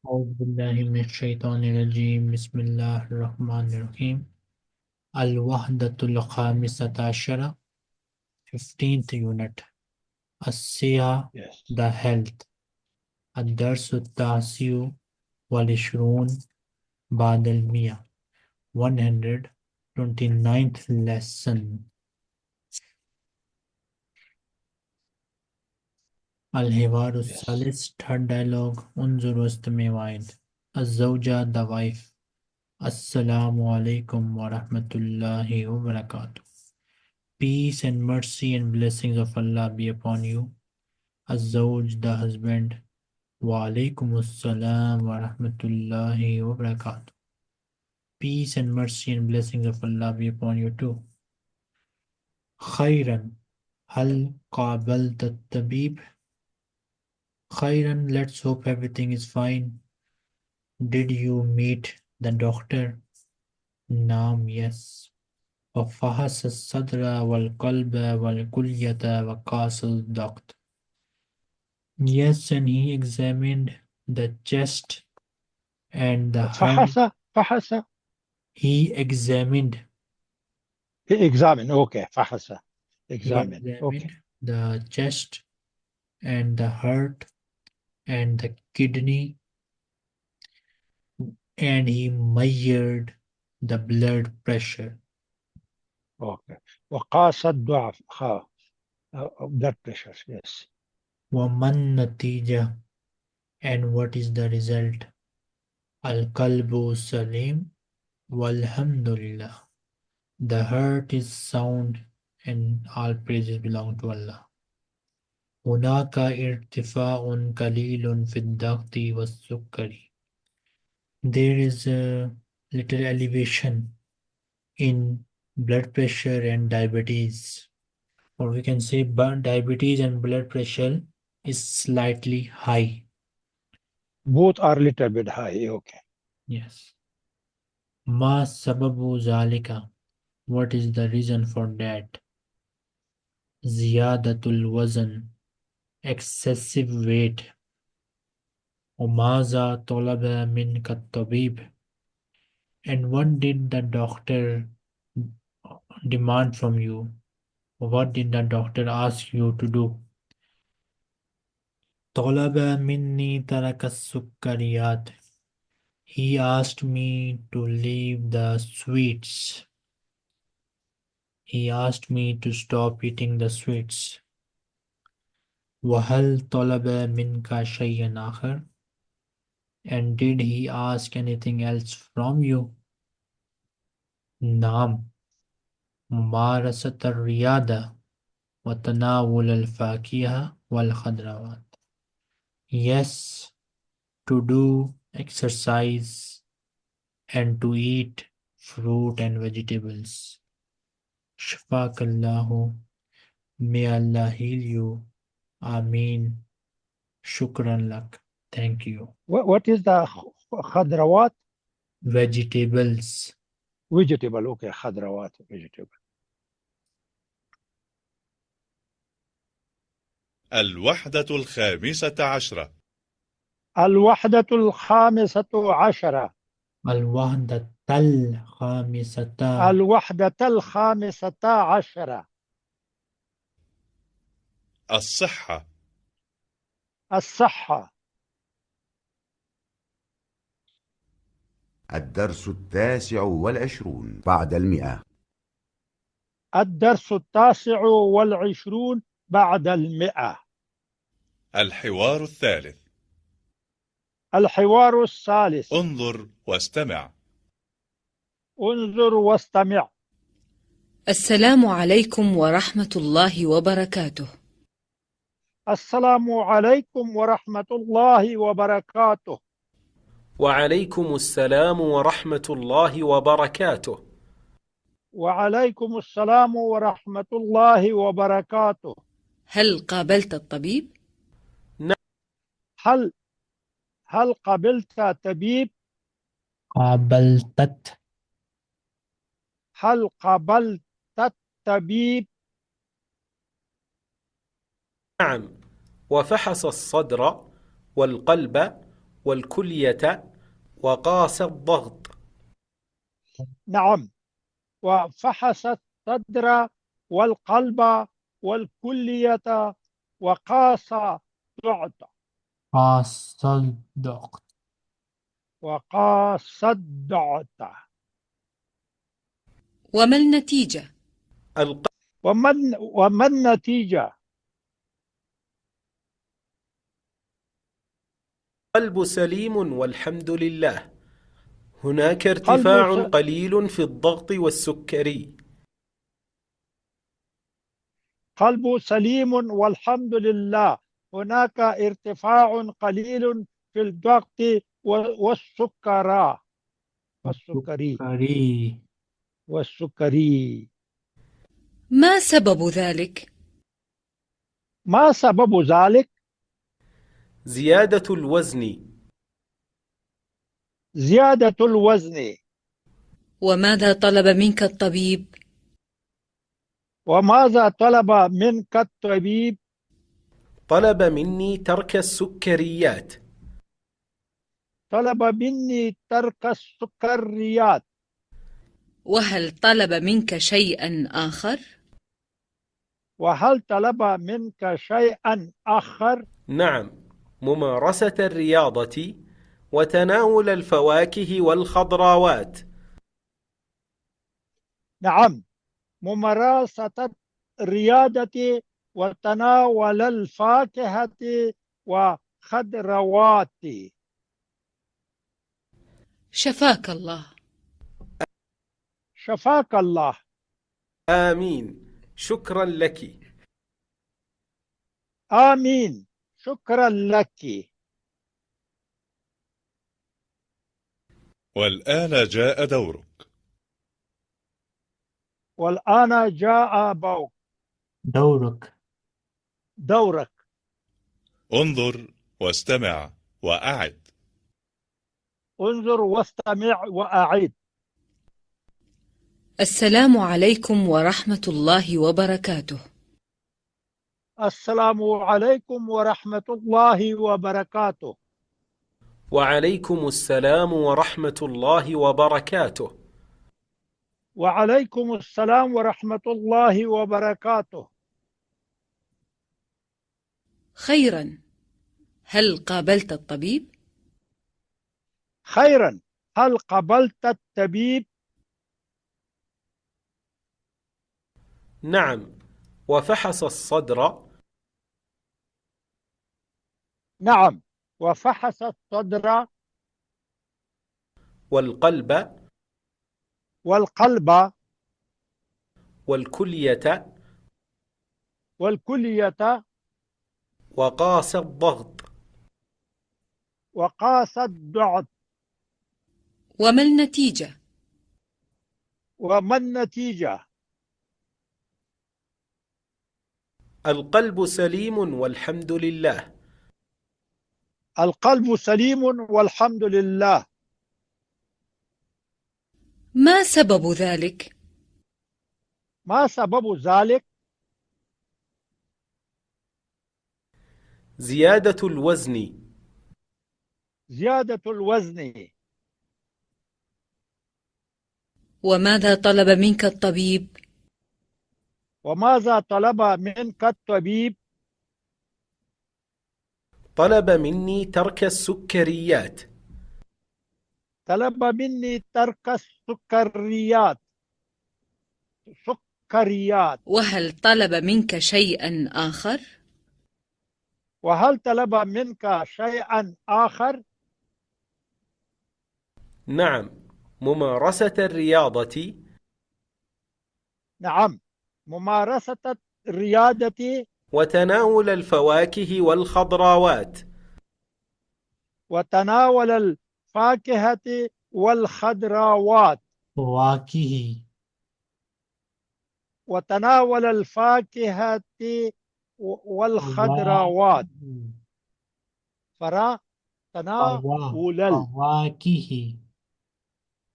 أعوذ بالله من الشيطان الرجيم بسم الله الرحمن الرحيم الوحدة الخامسة عشرة 15th unit الصحة Yes. the health الدرس التاسع والعشرون بعد المئة 129th lesson الحوار Yes. الثالث third dialogue انظر واستمع واعد الزوجة the wife السلام عليكم ورحمة الله وبركاته. Peace and mercy and blessings of Allah be upon you. Az-Zawj, the husband. Wa alaykum as-salam wa rahmatullahi wa barakatuh. Peace and mercy and blessings of Allah be upon you too. Khairan. Hal qabalta at-tabib? Khairan, let's hope everything is fine. Did you meet the doctor? Naam, yes. وفحص الصدر والقلب والكلية وقاس الضغط. Yes, and he examined the chest and the heart. فحص. He examined. examine. Okay. فحص. He Examine. examined Okay. the chest and the heart and the kidney, and he measured the blood pressure. Okay. وقاس الضعف. Blood pressure. Yes. ومن نتيجة, and what is the result? القلب سليم والحمد لله. The heart is sound and all praises belong to Allah. هناك ارتفاع قليل في الضغط والسكري. There is a little elevation in blood pressure and diabetes, or we can say diabetes and blood pressure is slightly high. Both are little bit high. Okay. Yes. ما سبب ذلك? What is the reason for that? زيادة الوزن, excessive weight. وماذا طلب منك الطبيب? And what did the doctor demand from you? What did the doctor ask you to do? طلب مني ترك السكريات. He asked me to leave the sweets. He asked me to stop eating the sweets. وهل طلب منك شيئا آخر? And did he ask anything else from you? نعم. ممارسة الرياضة وتناول الفاكهة والخضروات. Yes, to do exercise and to eat fruit and vegetables. Shafakallahu. May Allah heal you. Ameen. Shukran lak. Thank you. What is the خضروات? Vegetables. Vegetable. Okay. خضروات. Vegetable. الوحدة الخامسة عشرة. الوحدة الخامسة عشرة. الوحدة الخامسة. الوحدة الخامسة عشرة. الصحة. الصحة. الدرس 29 بعد 100. الدرس 29 بعد 100. الحوار الثالث. الحوار الثالث. انظر واستمع. انظر واستمع. السلام عليكم ورحمة الله وبركاته. السلام عليكم ورحمة الله وبركاته. وعليكم السلام ورحمة الله وبركاته. وعليكم السلام ورحمة الله وبركاته. هل قابلت الطبيب؟ هل قابلت طبيب؟ قابلتت. هل قابلت الطبيب؟ نعم، وفحص الصدر والقلب والكلية وقاس الضغط. نعم، وفحص الصدر والقلب والكلية وقاس الضغط. الصدق. وقاس الضغط. وما النتيجة؟ وما النتيجة؟ القلب سليم والحمد لله. هناك قلب ارتفاع قليل في الضغط والسكري. قلب سليم والحمد لله. هناك ارتفاع قليل في الضغط والسكري. السكري. والسكري. ما سبب ذلك؟ ما سبب ذلك؟ زيادة الوزن. زيادة الوزن. وماذا طلب منك الطبيب؟ وماذا طلب منك الطبيب؟ طلب مني ترك السكريات. طلب مني ترك السكريات. وهل طلب منك شيئا آخر؟ وهل طلب منك شيئا آخر؟ نعم، ممارسة الرياضة وتناول الفواكه والخضروات. نعم، ممارسة الرياضة وتناول الفاكهة وخضروات. شفاك الله. شفاك الله. آمين، شكرا لك. آمين، شكرا لك. والآن جاء دورك. والآن جاء دورك. دورك. انظر واستمع وأعد. انظر واستمع وأعد. السلام عليكم ورحمة الله وبركاته. السلام عليكم ورحمة الله وبركاته. وعليكم السلام ورحمة الله وبركاته. وعليكم السلام ورحمة الله وبركاته. خيرا، هل قابلت الطبيب؟ خيرا، هل قابلت الطبيب؟ نعم، وفحص الصدر. نعم، وفحص الصدر والقلب والقلب والكلية والكلية وقاس الضغط. وقاس الضغط. وما النتيجة؟ وما النتيجة؟ القلب سليم والحمد لله. القلب سليم والحمد لله. ما سبب ذلك؟ ما سبب ذلك؟ زيادة الوزن. زيادة الوزن. وماذا طلب منك الطبيب؟ وماذا طلب منك الطبيب؟ طلب مني ترك السكريات. طلب مني ترك السكريات. سكريات. وهل طلب منك شيئا آخر؟ وهل طلب منك شيئا آخر؟ نعم، ممارسة الرياضة نعم، ممارسة الرياضة وتناول الفواكه والخضروات. وتناول الفاكهة والخضروات. فواكه. وتناول الفاكهة والخضروات. فرا تناول فواكه.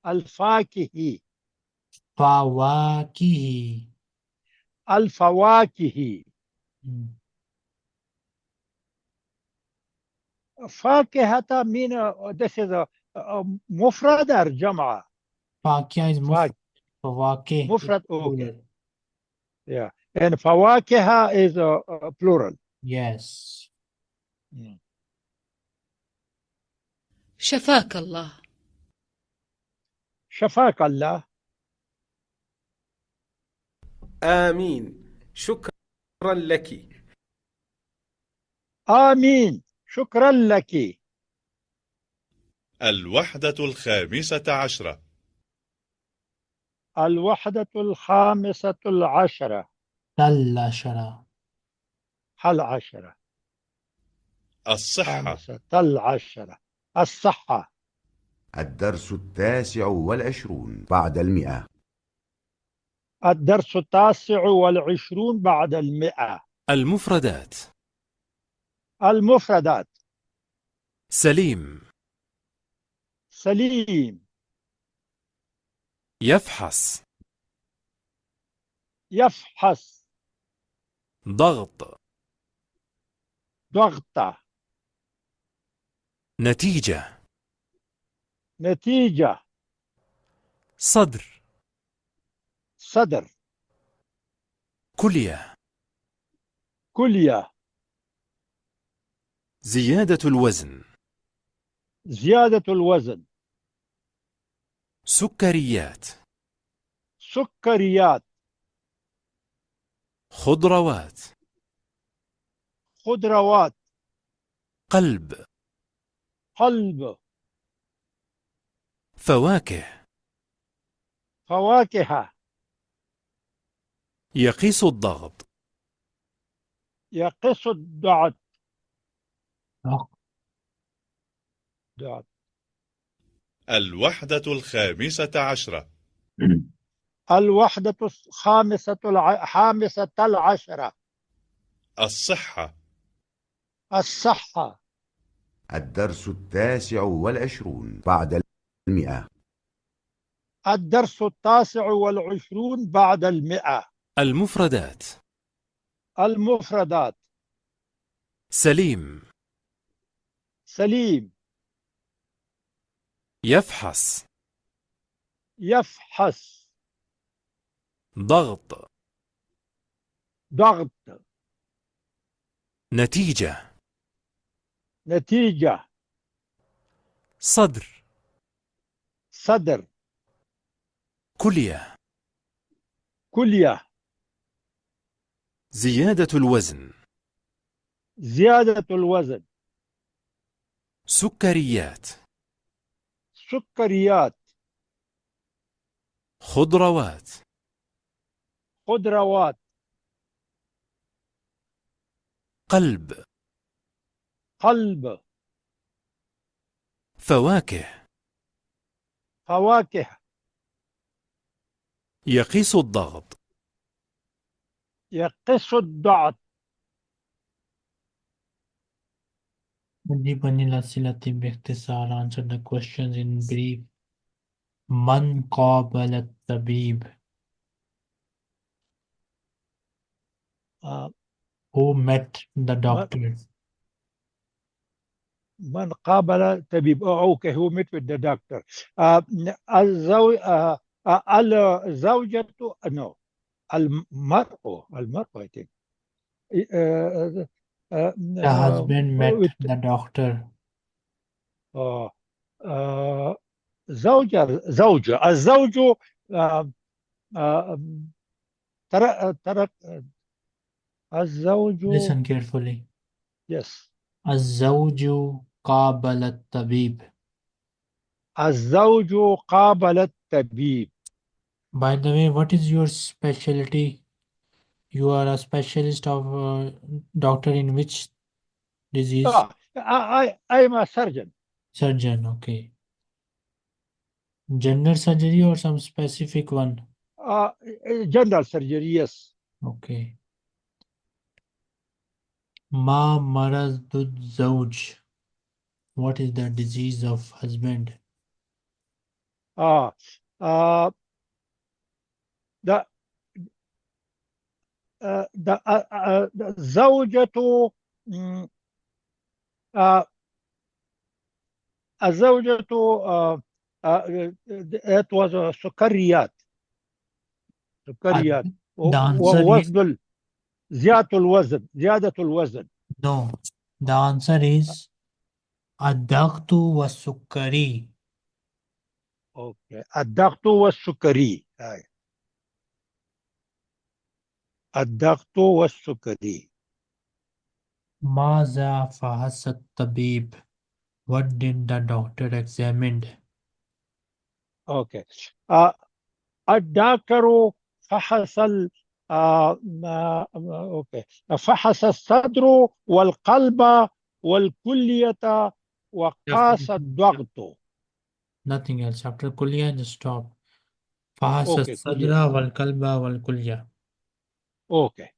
الفاكهة. فواكه. الفواكه. فاكهة من this is a مفرد or جمع. Fakya is فاك Fawake is مفرد. Okay. plural. Yeah. And فواكه is a plural. Yes. شفاك الله. شفاك الله. آمين. شكرا لك. آمين. شكرا لك. الوحدة الخامسة عشرة. الوحدة الخامسة العشرة. Talashara. العشرة. الصحة. خامسة العشرة. الصحة. الدرس 29 بعد 100. الدرس 29 بعد 100. المفردات. المفردات. سليم. سليم. يفحص. يفحص. ضغط. ضغط. نتيجة. نتيجة. صدر. صدر. كلية. كلية. زيادة الوزن. زيادة الوزن. سكريات. سكريات. خضروات. خضروات. قلب. قلب. فواكه. فواكه. يقيس الضغط. يقيس الضغط. الوحدة الخامسة عشرة. الوحدة خامسة العشرة. الصحة. الصحة. الدرس 29 بعد 100. الدرس 29 بعد 100. المفردات. المفردات. سليم. سليم. يفحص. يفحص. ضغط. ضغط. نتيجة. نتيجة. صدر. صدر. كلية. كلية. زيادة الوزن. زيادة الوزن. سكريات. سكريات. خضروات. خضروات. قلب. قلب. فواكه. فواكه. يقيس الضغط. يقيس الضغط. مجيب عن الأسئلة باختصار. Answer the questions in brief. من قابل الطبيب. Who met the doctor. من قابل طبيب. اوكي هو met with the doctor. الزوجة no المرأة I think. The husband met the doctor. زوجة الزوج ترك الزوج. Listen carefully. yes. الزوج قابل الطبيب. الزوج قابل الطبيب. By the way, what is your specialty? You are a specialist of doctor in which disease? I'm a surgeon. Surgeon, okay. General surgery or some specific one? General surgery, yes. Okay. Ma maradud zawj. What is the disease of husband? The زوجة الزوجة it was سكريات Uh, سكريات The answer is ووزن زيادة الوزن. no. The answer is الضغط والسكري. اوكي الضغط والسكري. هاي الضغط والسكري. ماذا فحص الطبيب? What did the doctor examined? اوكي الدكتور فحص اوكي فحص الصدر والقلب والكلية وقاس الضغط. Nothing else. After كلية just stop. فحص اوكي الصدر كلية. والقلب والكلية. اوكي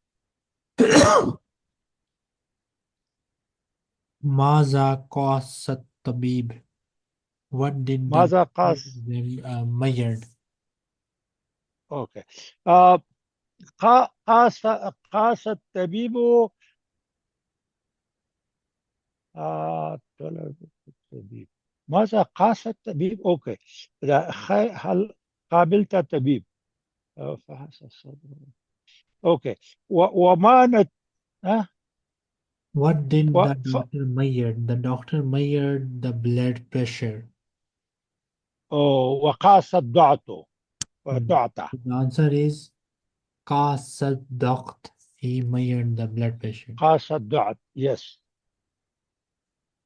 ماذا قاس الطبيب? What did the ماذا قاس؟ measured? اوكي قاس الطبيب طلب الطبيب. ماذا قاس الطبيب؟ اوكي هل قابلت الطبيب؟ فحص الصدر. اوكي وما What did و... the doctor measured? The doctor measured the blood pressure. وقاس الضغط. ضغط. The answer is قاس الضغط. He measured the blood pressure. قاس الضغط. yes.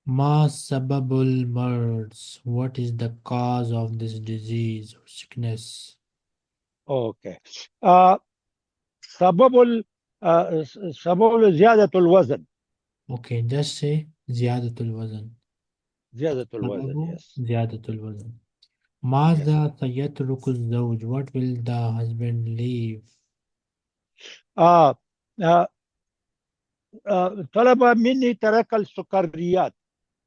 ما سبب المرض? What is the cause of this disease or sickness? اوكي سبب سبب زيادة الوزن. Okay, just say زيادة الوزن. زيادة الوزن. سببه yes. زيادة الوزن. ماذا سيترك الزوج? What will the husband leave? آه آه طلب مني ترك السكريات.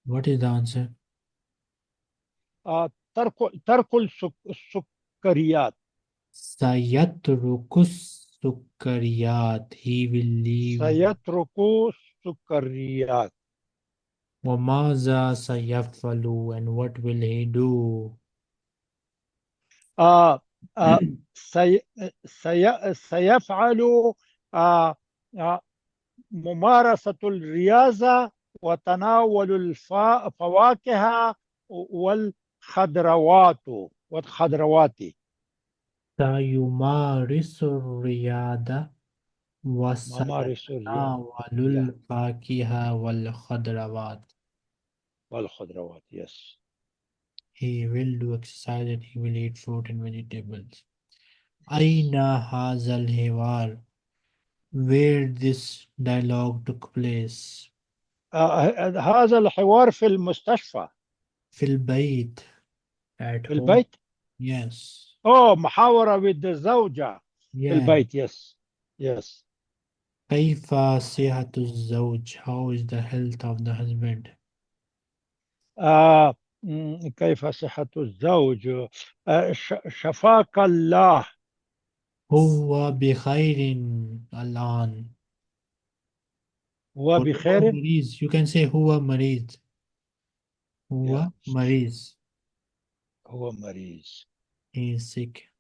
What is the answer? ترك السكريات. سيترك السكريات. He will leave. سيترك السكريات. وماذا سيفعل? And what will he do? آه آه سيفعل آه آه ممارسة الرياضة وتناول الفواكه والخضروات. سيمارس الرياضة ممارس الرياضة وسيتناول الفاكهة والخضروات. yes. He will do exercise and he will eat fruit and vegetables. أين هذا الحوار? Where this dialogue took place? هذا الحوار في المستشفى. في البيت. At في home. البيت. Yes. محاورة with الزوجة. في البيت. yes. yes. كيف صحة الزوج? How is the health of the husband? كيف صحة الزوج؟ شفاك الله. هو بخير الآن. هو هو بخير. مريض. You can say هو مريض. هو مريض. هو مريض. He is sick.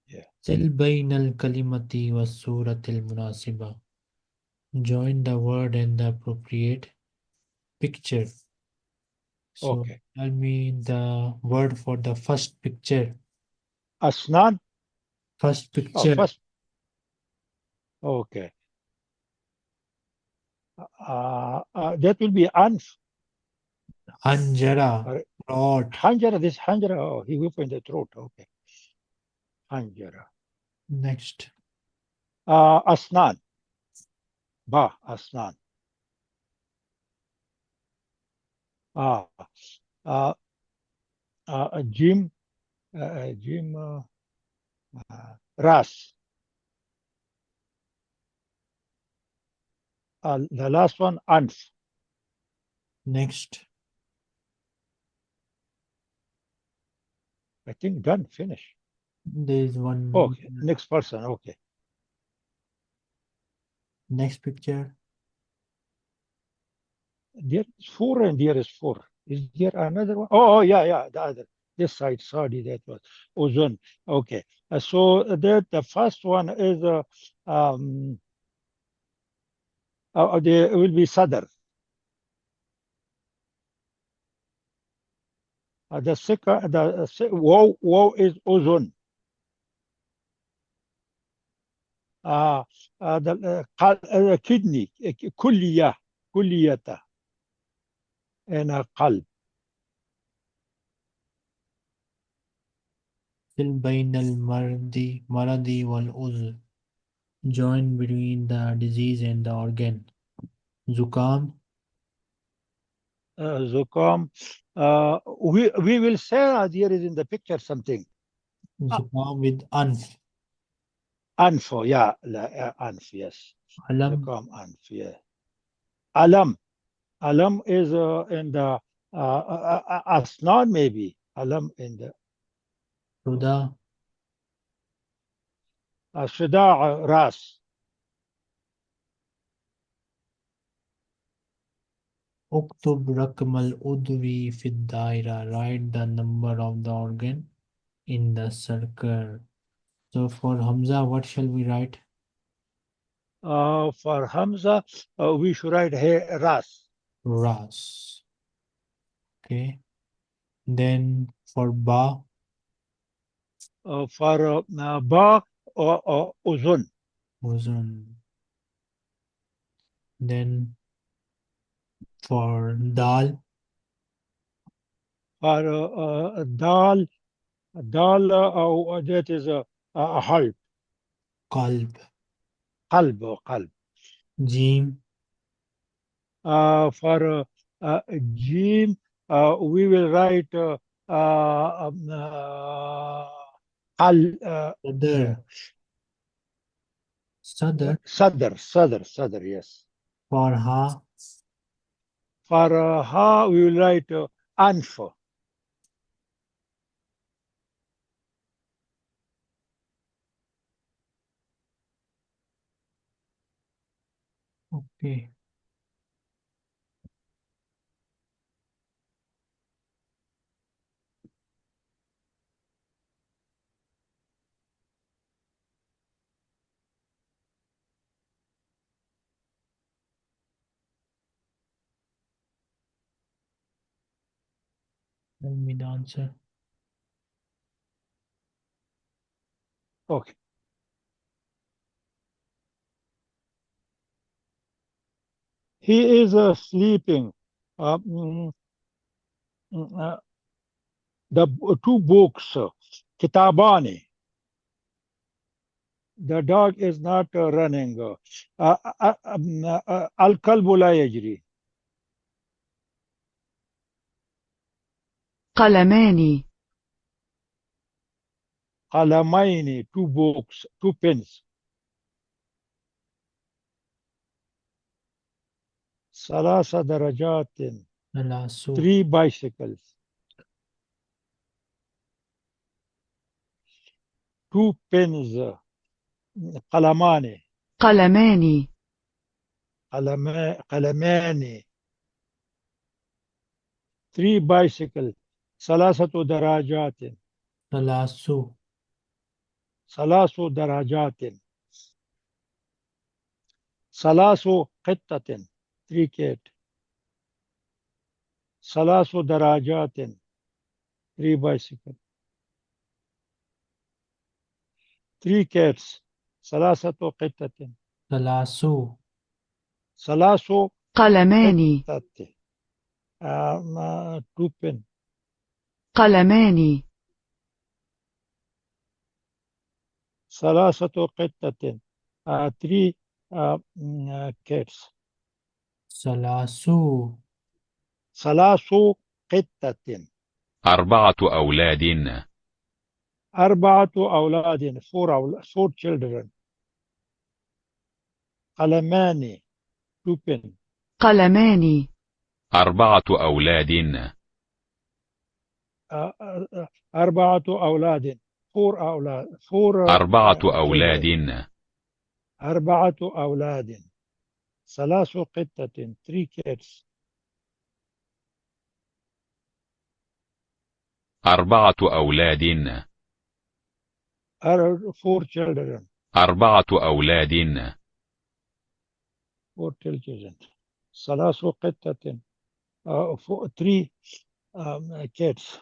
Yeah. سل بين الكلمة والصورة المناسبة. Join the word and the appropriate picture. So Okay. tell me the word for the first picture. أسنان. First picture. first. Okay. That will be أنف. Hanjara. Throat. حنجرة. This حنجرة. He will in the throat. Okay. حنجرة. Next. أسنان. أسنان. جيم. جيم. راس. The last one أنف. Next. I think done. Finish. There is one. Okay. Next person. Okay. Next picture. There is 4 and there is 4. Is there another one? Oh, yeah, the other. This side, sorry, that was ozone. Okay. So that the first one is there will be Sadr. The second, wow is ozone. The kidney, كلية and قلب. فِل بين المرض والعذر. Join between the disease and the organ. Zukam. زكام. We will say here is in the picture something. Zukam with anf. أنف, yeah, أنف, yes. Alam. زكام أنف, yeah. Alam is in the asnan maybe. Alam in the Ruda. صداع ras. Uktub rakmal udwi fid daira. Write the number of the organ in the circle. So for Hamza, what shall we write? For Hamza, we should write ras. Ras. Okay. Then for Ba. For Ba, Uzun. Uzun. Then for Dal. For Dal, that is a halb. Qalb. Qalb. Jim. For Jim, we will write Sadr, yes. For Ha. For Ha, we will write Anf. Okay. Tell me the answer. Okay. He is sleeping. The two books, Kitabani. The dog is not running. Al-Kalbu la yajri. قلمان. Qalamaini, two books, two pens. Salasa darajatin, three bicycles. Two pens, qalamani. قلمان. qalamani. Three bicycles. Salasatu darajatin. Salasu darajatin. Salasu qittatin. Three cat. Salasu darajatin. Three bicycles. Three cats. Salasatu qittatin. Salasu قلمان. qittati. Two pen. قلمان. Salasatu qittatin. Three cats. Salasu qittatin. أربعة أولاد. أربعة أولاد. Four children. قلمان. Two pen. قلمان. أربعة أولاد. أربعة أولاد. Four أولاد. أربعة أولاد. أربعة أولاد. ثلاث قطة. Three cats. 4 أولاد. 4 children. 4 أولاد. 4 children. 3 قطة. 3 kids.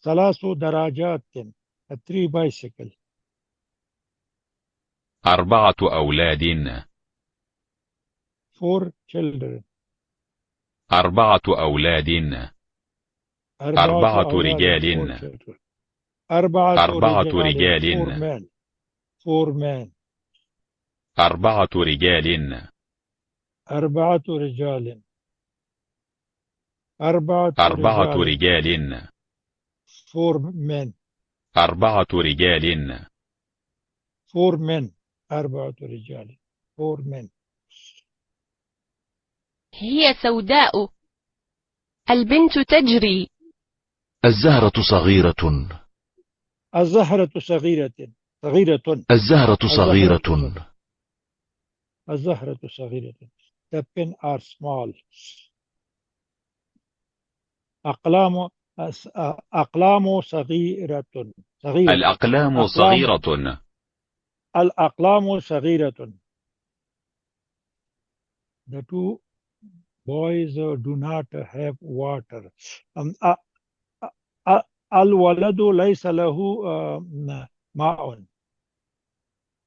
3 دراجات. 3 bicycle. 4 أولاد. 4 children. 4 أولاد. 4 رجال. 4 4 رجال. رجال. 4 men. 4 men. 4 رجال. 4 رجال. 4 4 رجال. رجال. 4 men. 4 رجال. 4 men. 4 رجال. 4 men. هي سوداء. البنت تجري. الزهرة صغيرة. الزهرة صغيرة. الزهرة صغيرة. الزهرة صغيرة. The pen are small. أقلام صغيرة. الأقلام صغيرة. الأقلام صغيرة. The 2 boys do not have water. الولد ليس له ماء.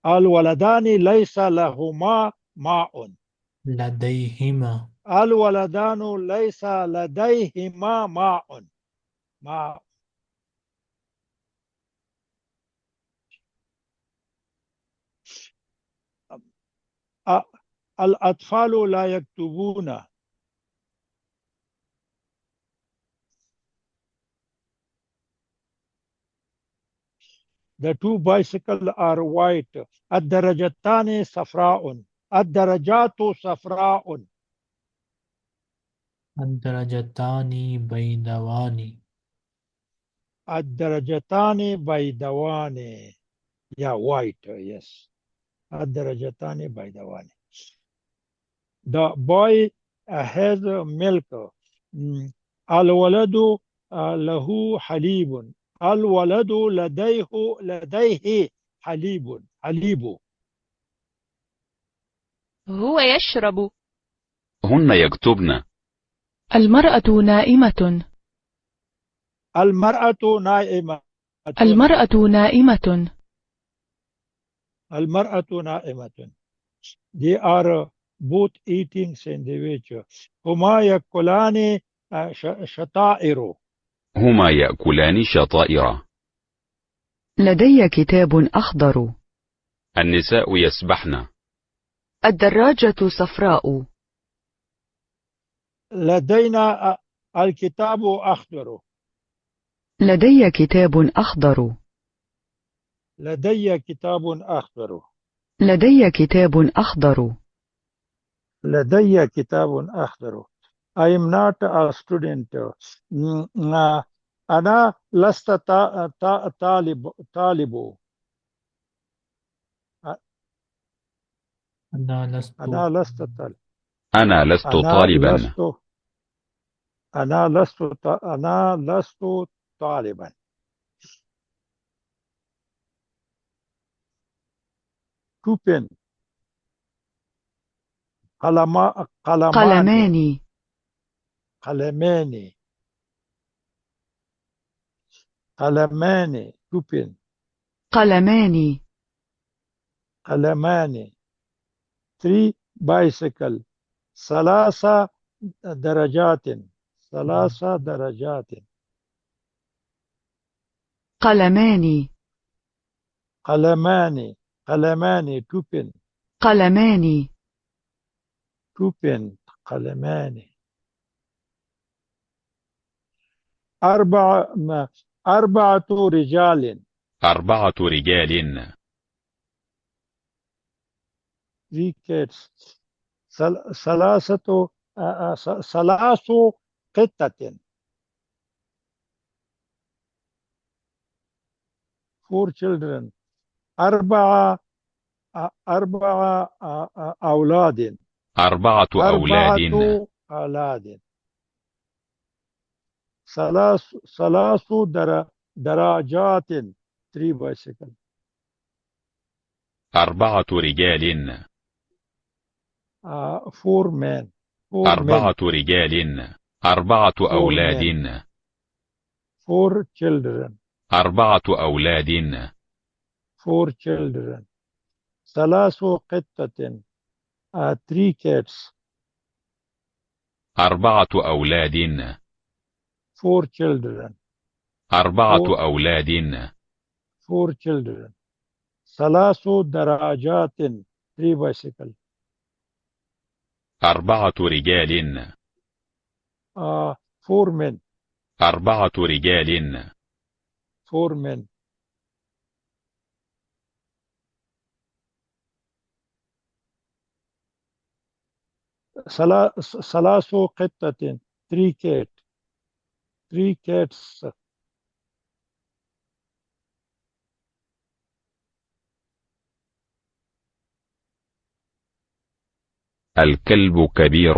الولدان ليس لهما ماء. لديهما. الولدان ليس لديهما ماء. الأطفال لا يكتبون. The 2 bicycles are white. الدرجتان صفراء. الدرجات صفراء. الدرجتان بيضاوان. الدرجتان بيضاوان. Yeah, white, yes. الدرجتان بيضاوان. The boy has milk. الولد له حليب. الولد لديه حليب. هو يشرب. هن يكتبن. المرأة نائمة. المرأة نائمة. المرأة نائمة. المرأة نائمة. They are both eating sandwich. هما يأكلان شطائر. هما يأكلان شطائر. لدي كتاب أخضر. النساء يسبحن. الدراجة صفراء. لدينا الكتاب أخضر. لدي كتاب أخضر. لدي كتاب أخضر. لدي كتاب أخضر. لدي كتاب أخضر. I am not a student. أنا لست طالب. أنا لست. أنا لست طالب. أنا لست طالبا. أنا لست طالبا. كوبين. قلمان. قلمان. كوبين. قلمان. 3 bicycle. 3 درجات. قلمان. كوبين. قلمان. 4 رجال. 4 رجال. 3 kids. 3 قطة. 4 children. 4 أولاد. 4 أولاد. أولاد. ثلاث دراجات 3 bicycle. 4 رجال. 4 men. 4 رجال. 4 أولاد. 4 children. 4 أولاد. 4 children. 3 قطة 3 cats. 4 أولاد. 4 children. 4 أولاد. 4 children. 3 دراجات 3 bicycle. 4 رجال. 4 men. 4 رجال. 4 men. ثلاث قطة 3 cat. 3 cats. الكلب كبير.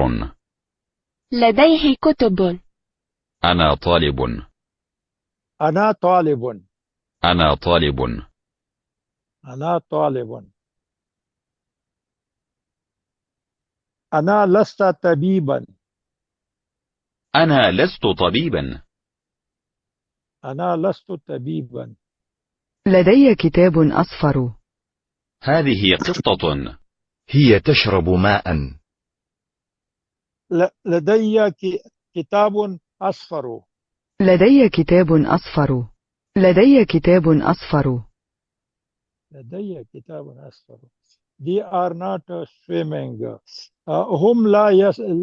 لديه كتب. أنا طالب. أنا طالب. أنا طالب. أنا طالب. أنا لست طبيبا. أنا لست طبيبا. أنا لست طبيبا. لدي كتاب أصفر. هذه قطة. هي تشرب ماء. لدي كتاب أصفر. لدي كتاب أصفر. لدي كتاب أصفر. لدي كتاب أصفر. They are not swimming. هم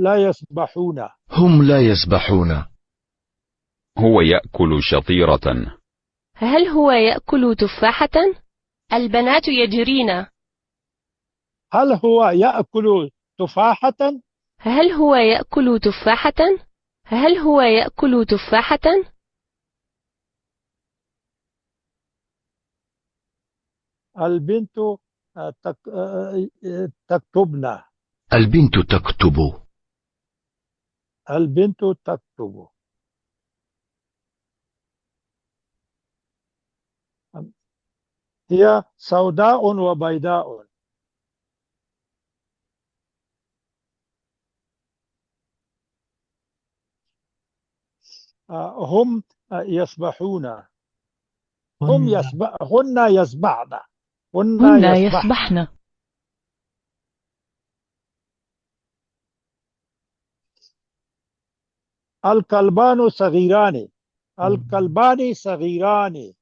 لا يسبحون. هم لا يسبحون. هو يأكل شطيرة. هل هو يأكل تفاحة؟ البنات يجرين. هل هو يأكل تفاحة؟ هل هو يأكل تفاحة؟ هل هو يأكل تفاحة؟ البنت تكتبن. البنت تكتب. البنت تكتب. هي سوداء وبيضاء. هم يسبحون. هن يسبحن. هن يسبحن. الكلبان صغيران. الكلبان صغيران.